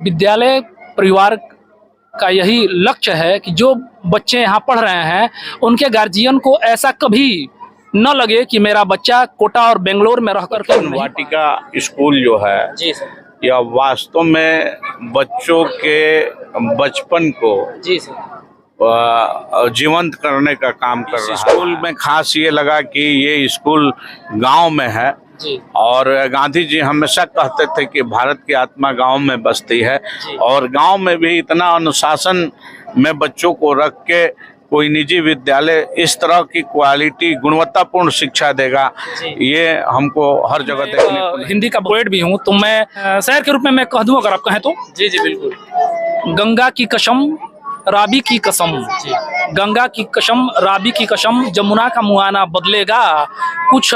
विद्यालय परिवार का यही लक्ष्य है कि जो बच्चे यहाँ पढ़ रहे हैं उनके गार्जियन को ऐसा कभी न लगे कि मेरा बच्चा कोटा और बेंगलोर में रह करके वाटिका स्कूल जो है जी सर यह वास्तव में बच्चों के बचपन को जी सर जीवंत करने का काम कर रहा है। स्कूल में खास ये लगा कि ये स्कूल गांव में है जी। और गांधी जी हमेशा कहते थे कि भारत की आत्मा गांव में बसती है और गांव में भी इतना अनुशासन में बच्चों को रख के कोई निजी विद्यालय इस तरह की क्वालिटी गुणवत्तापूर्ण शिक्षा देगा, ये हमको हर जगह देखने को हिंदी का पोएट भी हूँ तो मैं शहर के रूप में मैं कह दूँ अगर आप कहें तो जी जी बिल्कुल। गंगा की कसम राबी की कसम, गंगा की कसम राबी की कसम, जमुना का मुआना बदलेगा, कुछ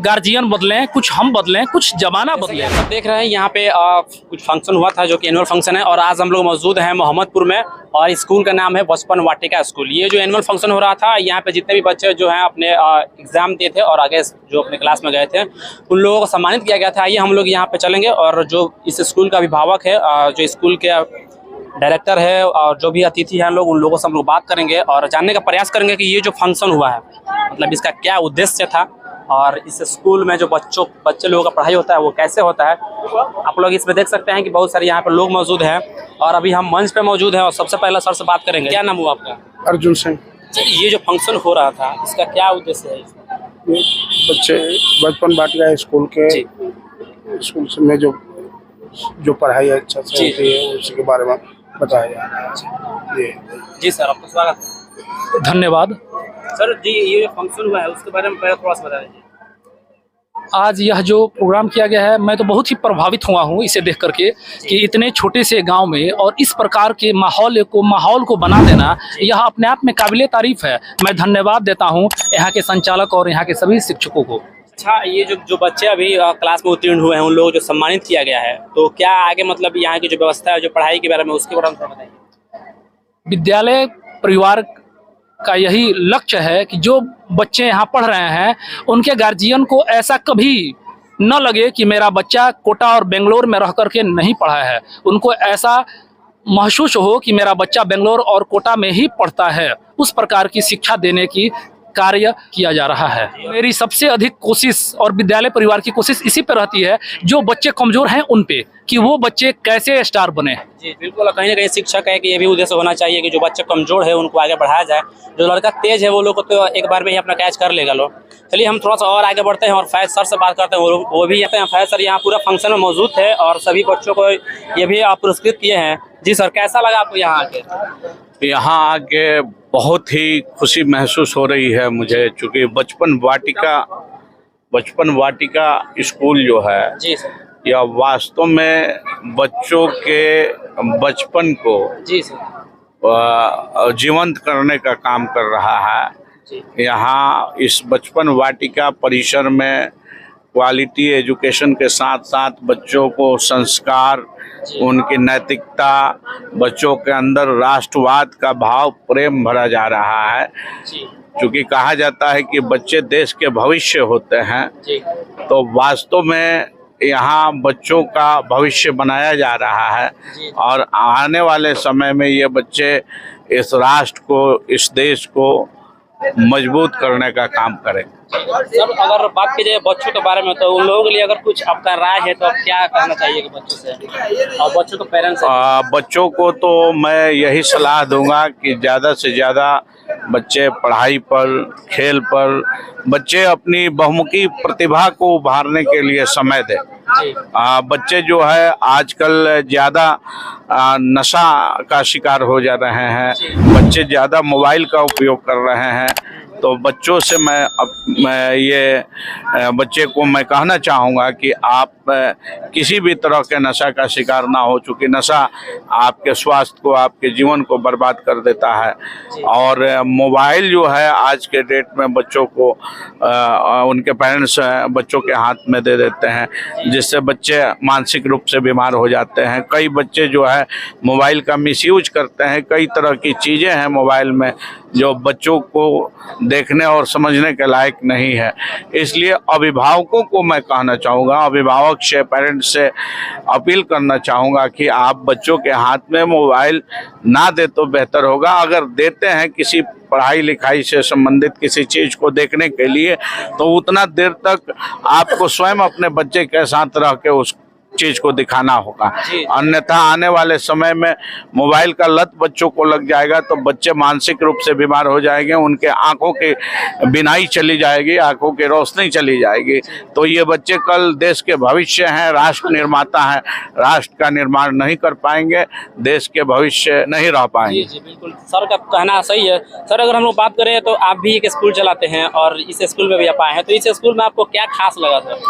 गार्जियन बदलें, कुछ हम बदलें, कुछ जमाना बदले। आप देख रहे हैं यहाँ पे कुछ फंक्शन हुआ था जो कि एनुअल फंक्शन है और आज हम लोग मौजूद हैं मोहम्मदपुर में और स्कूल का नाम है बचपन वाटिका स्कूल। ये जो एनुअल फंक्शन हो रहा था यहाँ पे जितने भी बच्चे जो हैं अपने एग्जाम दिए थे और आगे जो अपने क्लास में गए थे उन लोगों को सम्मानित किया गया था। आइए हम लोग यहाँ पे चलेंगे और जो इस स्कूल का अभिभावक है, जो स्कूल के डायरेक्टर है और जो भी अतिथि हैं लोग, उन लोगों से हम लोग बात करेंगे और जानने का प्रयास करेंगे कि ये जो फंक्शन हुआ है मतलब इसका क्या उद्देश्य था और इस स्कूल में जो बच्चे लोगों का पढ़ाई होता है वो कैसे होता है। आप लोग इसमें देख सकते हैं कि बहुत सारे यहाँ पर लोग मौजूद हैं और अभी हम मंच पे मौजूद हैं और सबसे पहले सर से बात करेंगे। क्या नाम हुआ आपका? अर्जुन सिंह। ये जो फंक्शन हो रहा था इसका क्या उद्देश्य है? बच्चे बचपन वाटिका स्कूल के स्कूल में जो पढ़ाई अच्छा से होती है उसके बारे में बताया जा रहा है। जी सर, आपका स्वागत है। धन्यवाद सर जी, ये जो फंक्शन हुआ है उसके बारे में पहले थोड़ा सा बता दीजिए। आज यह जो प्रोग्राम किया गया है मैं तो बहुत ही प्रभावित हुआ हूँ इसे देख करके कि इतने छोटे से गांव में और इस प्रकार के माहौल को बना देना यह अपने आप में काबिले तारीफ है। मैं धन्यवाद देता हूँ यहाँ के संचालक और यहाँ के सभी शिक्षकों को। अच्छा, ये जो बच्चे अभी क्लास में उत्तीर्ण हुए हैं उन लोगों को जो सम्मानित किया गया है तो क्या आगे मतलब यहाँ की जो व्यवस्था है जो पढ़ाई के बारे में उसके बारे में थोड़ा बताइए। विद्यालय परिवार का यही लक्ष्य है कि जो बच्चे यहाँ पढ़ रहे हैं उनके गार्जियन को ऐसा कभी न लगे कि मेरा बच्चा कोटा और बेंगलोर में रह करके नहीं पढ़ा है, उनको ऐसा महसूस हो कि मेरा बच्चा बेंगलोर और कोटा में ही पढ़ता है। उस प्रकार की शिक्षा देने की कार्य किया जा रहा है। मेरी सबसे अधिक कोशिश और विद्यालय परिवार की कोशिश इसी पे रहती है जो बच्चे कमजोर हैं उन पे कि वो बच्चे कैसे स्टार बने। जी बिल्कुल, कहीं ना कहीं शिक्षक है कि ये भी उद्देश्य होना चाहिए कि जो बच्चे कमजोर है उनको आगे बढ़ाया जाए। जो लड़का तेज है वो लोग को तो एक बार में ही अपना कैच कर लेगा लोग। चलिए हम थोड़ा सा और आगे बढ़ते हैं और फैज सर से बात करते हैं। वो भी आते हैं। फैज सर यहाँ पूरा फंक्शन में मौजूद थे और सभी बच्चों को ये भी पुरस्कृत किए हैं। जी सर, कैसा लगा आपको यहाँ आके? यहाँ आके बहुत ही खुशी महसूस हो रही है मुझे, चूँकि बचपन वाटिका स्कूल जो है जी सर, यह वास्तव में बच्चों के बचपन को जी सर जीवंत करने का काम कर रहा है। यहाँ इस बचपन वाटिका परिसर में क्वालिटी एजुकेशन के साथ साथ बच्चों को संस्कार, उनकी नैतिकता, बच्चों के अंदर राष्ट्रवाद का भाव प्रेम भरा जा रहा है। क्योंकि कहा जाता है कि बच्चे देश के भविष्य होते हैं, तो वास्तव में यहाँ बच्चों का भविष्य बनाया जा रहा है और आने वाले समय में ये बच्चे इस राष्ट्र को, इस देश को मजबूत करने का काम करेंगे। सर, अगर बात की जाए बच्चों के बारे में तो उन लोगों के लिए अगर कुछ आपका राय है तो आप क्या कहना चाहिए कि बच्चों से और बच्चों के पेरेंट्स बच्चों को तो मैं यही सलाह दूंगा कि ज़्यादा से ज़्यादा बच्चे पढ़ाई पर, खेल पर, बच्चे अपनी बहुमुखी प्रतिभा को उभारने के लिए समय दें। बच्चे जो है आजकल ज़्यादा नशा का शिकार हो जा रहे हैं, बच्चे ज़्यादा मोबाइल का उपयोग कर रहे हैं। तो बच्चों से मैं ये बच्चे को मैं कहना चाहूँगा कि आप किसी भी तरह के नशा का शिकार ना हो, चूँकि नशा आपके स्वास्थ्य को, आपके जीवन को बर्बाद कर देता है। और मोबाइल जो है आज के डेट में बच्चों को उनके पेरेंट्स बच्चों के हाथ में दे देते हैं, जिससे बच्चे मानसिक रूप से बीमार हो जाते हैं। कई बच्चे जो है मोबाइल का मिसयूज करते हैं, कई तरह की चीज़ें हैं मोबाइल में जो बच्चों को देखने और समझने के लायक नहीं है। इसलिए अभिभावकों को मैं कहना चाहूँगा, अभिभावक से, पेरेंट्स से अपील करना चाहूँगा कि आप बच्चों के हाथ में मोबाइल ना दे तो बेहतर होगा। अगर देते हैं किसी पढ़ाई लिखाई से संबंधित किसी चीज़ को देखने के लिए, तो उतना देर तक आपको स्वयं अपने बच्चे के साथ रह के उस चीज को दिखाना होगा। अन्यथा आने वाले समय में मोबाइल का लत बच्चों को लग जाएगा तो बच्चे मानसिक रूप से बीमार हो जाएंगे, उनके आंखों की बिनाई चली जाएगी, आंखों की रोशनी चली जाएगी। तो ये बच्चे कल देश के भविष्य हैं, राष्ट्र निर्माता हैं, राष्ट्र का निर्माण नहीं कर पाएंगे, देश के भविष्य नहीं रह पाएंगे। जी बिल्कुल, सर का कहना सही है। सर अगर हम लोग बात करें तो आप भी एक स्कूल चलाते हैं और इस स्कूल में भी आप आए हैं, तो इस स्कूल में आपको क्या खास लगा सर?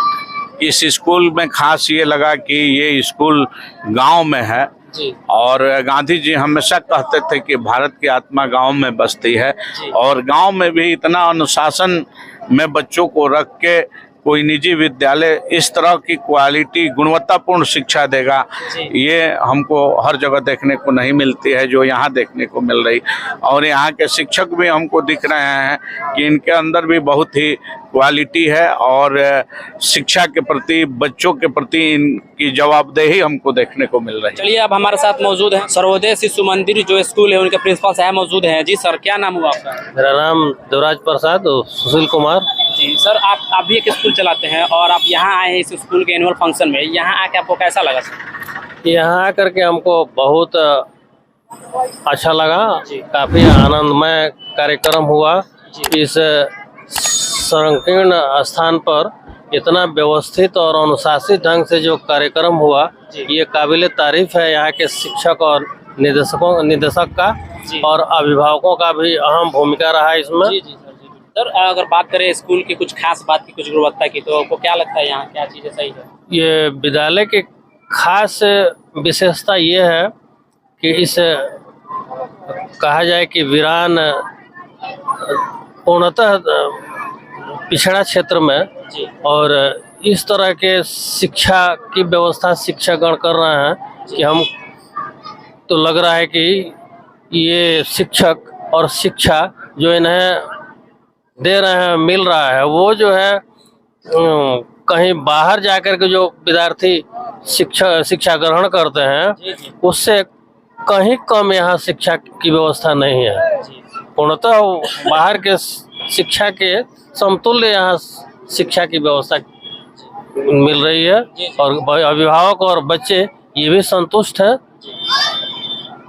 इस स्कूल में खास ये लगा कि ये स्कूल गांव में है जी। और गांधी जी हमेशा कहते थे कि भारत की आत्मा गांव में बसती है, और गांव में भी इतना अनुशासन में बच्चों को रख के कोई निजी विद्यालय इस तरह की क्वालिटी गुणवत्तापूर्ण शिक्षा देगा, ये हमको हर जगह देखने को नहीं मिलती है जो यहाँ देखने को मिल रही। और यहाँ के शिक्षक भी हमको दिख रहे हैं कि इनके अंदर भी बहुत ही क्वालिटी है और शिक्षा के प्रति, बच्चों के प्रति इनकी जवाबदेही हमको देखने को मिल रही है। चलिए अब हमारे साथ मौजूद हैं सर्वोदय शिशु मंदिर जो स्कूल है, उनके प्रिंसिपल साहब मौजूद हैं। जी सर, क्या नाम हुआ आपका? मेरा नाम देवराज प्रसाद सुशील कुमार। जी सर, आप भी एक स्कूल चलाते हैं और आप यहाँ आए हैं इस स्कूल के एनुअल फंक्शन में, यहाँ आके आपको कैसा लगा सर? यहाँ आकर के हमको बहुत अच्छा लगा, काफ़ी आनंदमय कार्यक्रम हुआ। इस संकीर्ण स्थान पर इतना व्यवस्थित और अनुशासित ढंग से जो कार्यक्रम हुआ, ये काबिल तारीफ है यहाँ के शिक्षक और निदेशक का, और अभिभावकों का भी अहम भूमिका रहा इसमें। जी जी सर, जी सर अगर बात करें स्कूल की कुछ खास बात की, कुछ गुणवत्ता की, तो आपको क्या लगता है यहाँ क्या चीज़ें सही है? ये विद्यालय की खास विशेषता ये है कि इस कहा जाए कि वीरान पूर्णतः पिछड़ा क्षेत्र में और इस तरह के शिक्षा की व्यवस्था शिक्षागण कर रहे हैं कि हम तो लग रहा है कि ये शिक्षक और शिक्षा जो इन्हें दे रहे हैं, मिल रहा है, वो जो है कहीं बाहर जाकर के जो विद्यार्थी शिक्षा ग्रहण करते हैं उससे कहीं कम यहाँ शिक्षा की व्यवस्था नहीं है। पूर्णतः बाहर के शिक्षा के समतुल्य यहाँ शिक्षा की व्यवस्था मिल रही है और अभिभावक और बच्चे ये भी संतुष्ट हैं।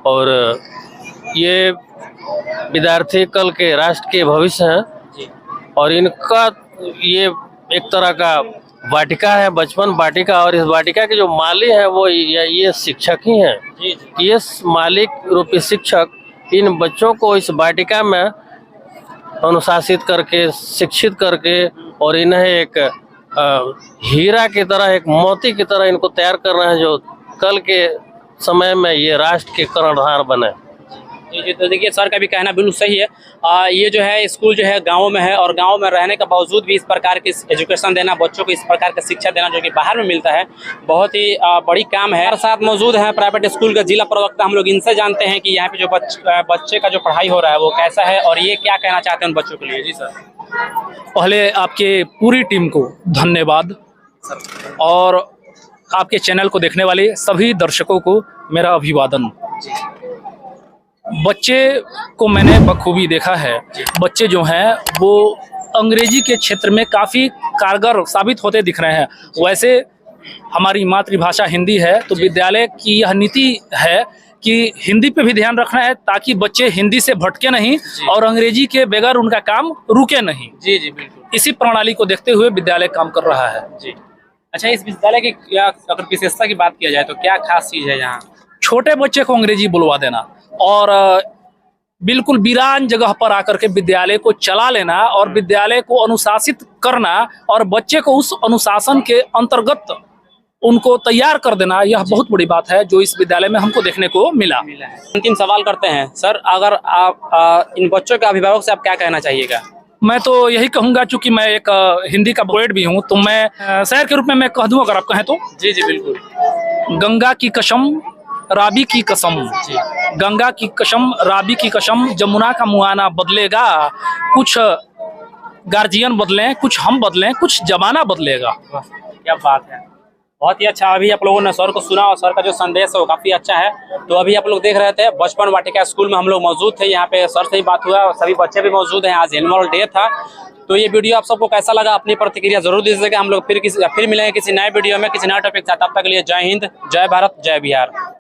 और ये विद्यार्थी कल के राष्ट्र के भविष्य हैं और इनका ये एक तरह का वाटिका है, बचपन वाटिका, और इस वाटिका के जो माली है वो ये शिक्षक ही हैं। ये मालिक रूपी शिक्षक इन बच्चों को इस वाटिका में अनुशासित करके, शिक्षित करके और इन्हें एक हीरा की तरह, एक मोती की तरह इनको तैयार कर रहे हैं जो कल के समय में ये राष्ट्र के कर्णधार बने। जी, तो देखिए सर का भी कहना बिल्कुल सही है। ये जो है स्कूल जो है गांव में है और गांव में रहने के बावजूद भी इस प्रकार की एजुकेशन देना, बच्चों को इस प्रकार की शिक्षा देना जो कि बाहर में मिलता है, बहुत ही बड़ी काम है। हमारे साथ मौजूद है प्राइवेट स्कूल का जिला प्रवक्ता, हम लोग इनसे जानते हैं कि यहाँ पे जो बच्चे का जो पढ़ाई हो रहा है वो कैसा है और ये क्या कहना चाहते हैं उन बच्चों के लिए। जी सर, पहले आपके पूरी टीम को धन्यवाद और आपके चैनल को देखने वाले सभी दर्शकों को मेरा अभिवादन। बच्चे को मैंने बखूबी देखा है, बच्चे जो हैं वो अंग्रेजी के क्षेत्र में काफ़ी कारगर साबित होते दिख रहे हैं। वैसे हमारी मातृभाषा हिंदी है तो विद्यालय की यह नीति है कि हिंदी पे भी ध्यान रखना है ताकि बच्चे हिंदी से भटके नहीं और अंग्रेजी के बगैर उनका काम रुके नहीं। जी जी बिल्कुल, इसी प्रणाली को देखते हुए विद्यालय काम कर रहा है। जी अच्छा, इस विद्यालय की क्या अगर विशेषता की बात किया जाए तो क्या खास चीज़ है यहाँ? छोटे बच्चे को अंग्रेजी बुलवा देना और बिल्कुल वीरान जगह पर आकर के विद्यालय को चला लेना और विद्यालय को अनुशासित करना और बच्चे को उस अनुशासन के अंतर्गत उनको तैयार कर देना, यह बहुत बड़ी बात है जो इस विद्यालय में हमको देखने को मिला है। अंतिम सवाल करते हैं सर, अगर आप इन बच्चों के अभिभावक से आप क्या कहना चाहिएगा? मैं तो यही कहूँगा, चूंकि मैं एक हिंदी का पोएट भी हूँ, तो मैं शायर के रूप में मैं कह दूँ अगर आप कहें तो। जी जी बिल्कुल। गंगा की कसम राबी की कसम, गंगा की कसम, राबी की कसम, जमुना का मुआना बदलेगा, कुछ गार्जियन बदलें, कुछ हम बदलें, कुछ जमाना बदलेगा। क्या बात है, बहुत ही अच्छा। अभी आप लोगों ने सर को सुना और सर का जो संदेश है वो काफी अच्छा है। तो अभी आप लोग देख रहे थे बचपन वाटिका स्कूल में हम लोग मौजूद थे, यहाँ पे सर से ही बात हुआ और सभी बच्चे भी मौजूद हैं। आज एनुअल डे था। तो ये वीडियो आप सबको कैसा लगा, अपनी प्रतिक्रिया जरूर दीजिएगा। हम लोग फिर मिलेंगे किसी नए वीडियो में, किसी नए टॉपिक के साथ। तब तक के लिए जय हिंद, जय भारत, जय बिहार।